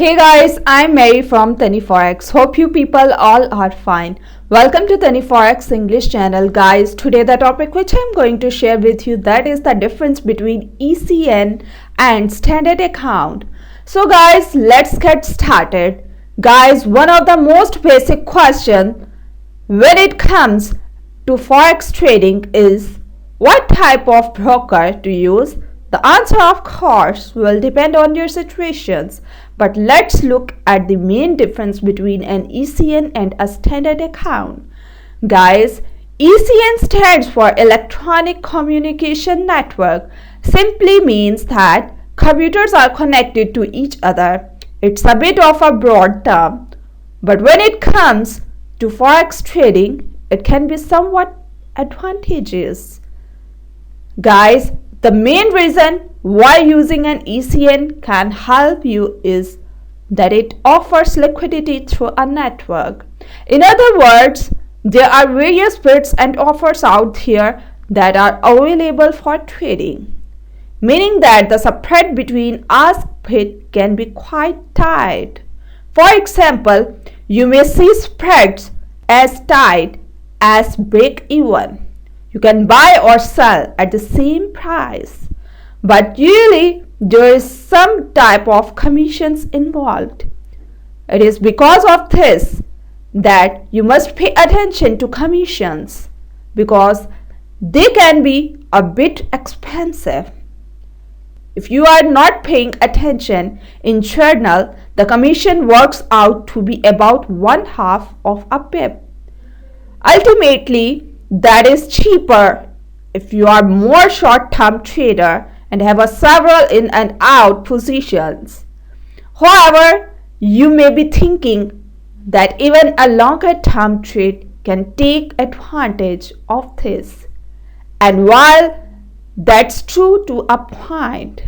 Hey guys, I'm Mary from Tani Forex. Hope you people all are fine. Welcome to Tani Forex English channel. Guys, today the topic which I'm going to share with you, that is the difference between ECN and standard account. So guys, let's get started. Guys, one of the most basic question when it comes to Forex trading is what type of broker to use. The answer, of course, will depend on your situations, but let's look at the main difference between an ECN and a standard account. Guys, ECN stands for Electronic Communication Network. Simply means that computers are connected to each other. It's a bit of a broad term, but when it comes to Forex trading, it can be somewhat advantageous. Guys, the main reason why using an ECN can help you is that it offers liquidity through a network. In other words, there are various bids and offers out here that are available for trading, meaning that the spread between ask bid can be quite tight. For example, you may see spreads as tight as break even. You can buy or sell at the same price, but usually there is some type of commissions involved. It is because of this that you must pay attention to commissions because they can be a bit expensive. If you are not paying attention in journal, the commission works out to be about 1/2 of a pip. Ultimately, that is cheaper if you are more short-term trader and have a several in and out positions. However, you may be thinking that even a longer term trade can take advantage of this. And while that's true to a point,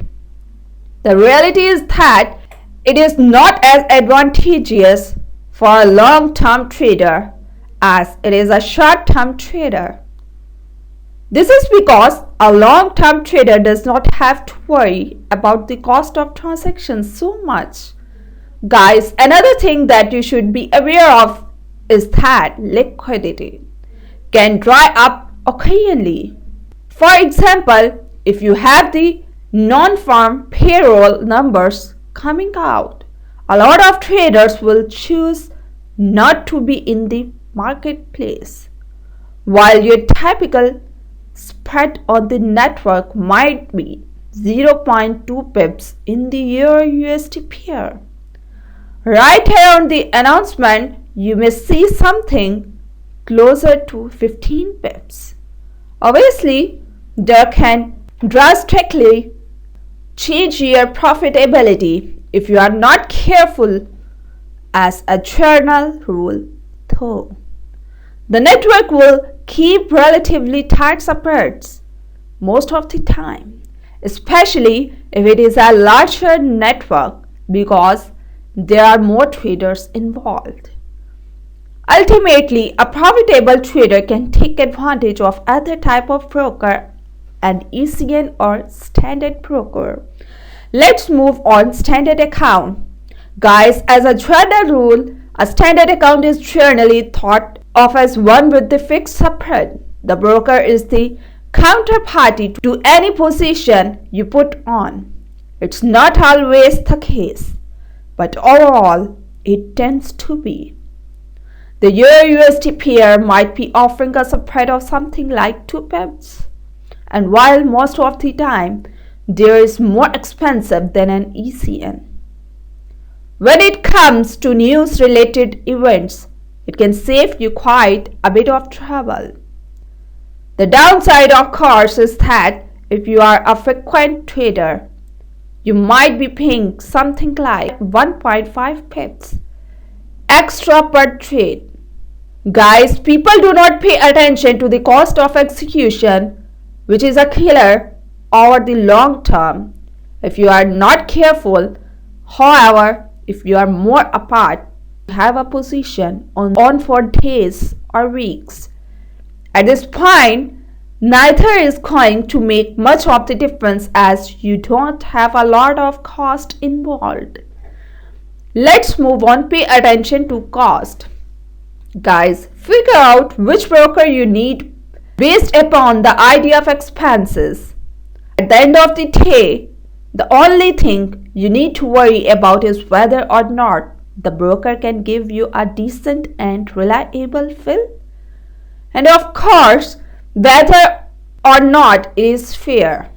the reality is that it is not as advantageous for a long-term trader as it is a short-term trader. This is because a long-term trader does not have to worry about the cost of transactions so much. Guys, another thing that you should be aware of is that liquidity can dry up occasionally. For example, if you have the non-farm payroll numbers coming out, a lot of traders will choose not to be in the marketplace, while your typical spread on the network might be 0.2 pips in the Euro-USD pair. Right here on the announcement, you may see something closer to 15 pips. Obviously, that can drastically change your profitability if you are not careful as a general rule though. The network will keep relatively tight spreads most of the time, especially if it is a larger network because there are more traders involved. Ultimately, a profitable trader can take advantage of other type of broker, an ECN or standard broker. Let's move on standard account. Guys, as a general rule, a standard account is generally thought of as one with the fixed spread. The broker is the counterparty to any position you put on. It's not always the case, but overall it tends to be. The Euro-USD pair might be offering a spread of something like 2 pips, and while most of the time there is more expensive than an ECN. When it comes to news related events, it can save you quite a bit of trouble. The downside, of course, is that if you are a frequent trader, you might be paying something like 1.5 pips extra per trade. Guys, people do not pay attention to the cost of execution, which is a killer over the long term if you are not careful. However, if you are more apart, have a position on for days or weeks. At this point, neither is going to make much of the difference as you don't have a lot of cost involved. Let's move on. Pay attention to cost. Guys, figure out which broker you need based upon the idea of expenses. At the end of the day, the only thing you need to worry about is whether or not the broker can give you a decent and reliable fill. And of course, whether or not it is fair.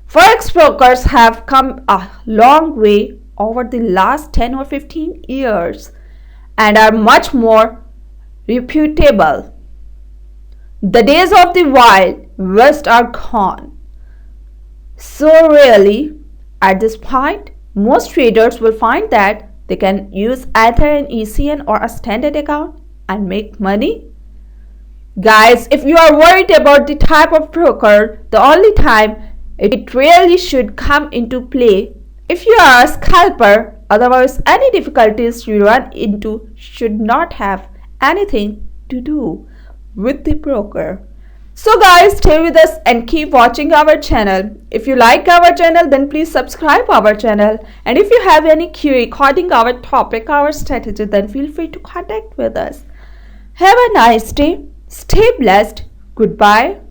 Forex brokers have come a long way over the last 10 or 15 years and are much more reputable. The days of the Wild West are gone. So really, at this point, most traders will find that they can use either an ECN or a standard account and make money. Guys, if you are worried about the type of broker, the only time it really should come into play if you are a scalper. Otherwise, any difficulties you run into should not have anything to do with the broker. So guys, stay with us and keep watching our channel. If you like our channel, then please subscribe our channel. And if you have any query regarding our topic, our strategy, then feel free to contact with us. Have a nice day. Stay blessed. Goodbye.